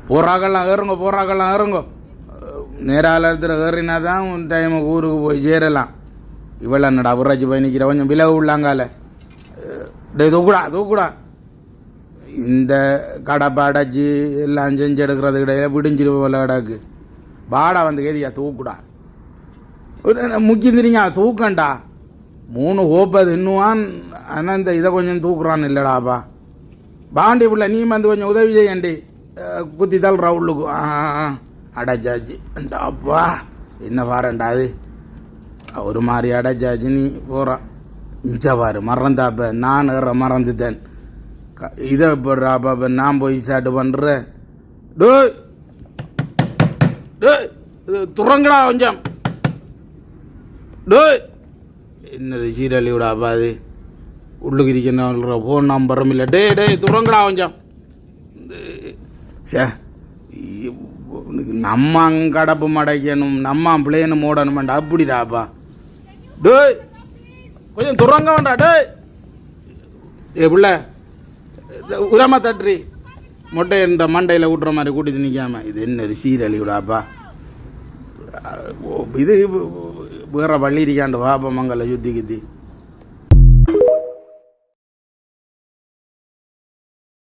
போறாக்கெல்லாம் ஏறுங்க நேராலத்தில் ஏறினா தான் டைமுக்கு ஊருக்கு போய் சேரலாம். இவ்வளோ என்னடா ஊராட்சி பயணிக்கிற கொஞ்சம் விலகு உள்ளாங்கால தூக்குடா இந்த கடை பாடாச்சி எல்லாம் செஞ்சு எடுக்கிறது கிடையாது விடிஞ்சிரு போல கடாக்கு பாடா வந்து கேதியா தூக்குடா முக்கியம் தெரியுங்க தூக்கண்டா 3 கோப்பது இன்னுவான். ஆனால் இந்த இதை கொஞ்சம் தூக்குறான் இல்லைடாப்பா பாண்டி பிள்ளை நீ வந்து கொஞ்சம் உதவி செய்யண்டி குத்தி தள்ளுறா உள்ளுக்கு. அடைச்சாச்சு அப்பா என்ன பாருண்டா அது ஒரு மாதிரி அடைச்சாச்சு நீ போகிறான் மிச்சா பாரு மறந்தாப்ப நான் மறந்துட்டேன் இதை போடுறாப்பா நான் போய் ஸ்டார்ட் பண்ணுறேன். டோய் டோய் துறங்கடா கொஞ்சம் டோய் என்னது சீரழி விடாப்பா அது உள்ளுக்கு இருக்கிற ஃபோன் நம்பரும் இல்லை. டேய் துறங்கடா கொஞ்சம் சே நம்ம கடப்பு மடைக்கணும் நம்ம பிளேனு மூடணுமாண்டா அப்படிடாப்பா. டேய் கொஞ்சம் துறங்க வேண்டா டேய் பிள்ளை உரமா தட்டுறி மொட்டை என்ற மண்டையில் விட்டுற மாதிரி கூட்டிட்டு நிற்காம இது என்ன சீரழி விடாப்பா. இது வேற வள்ளி இருக்காண்டு வாப்பா மங்கலை சுத்தி கித்தி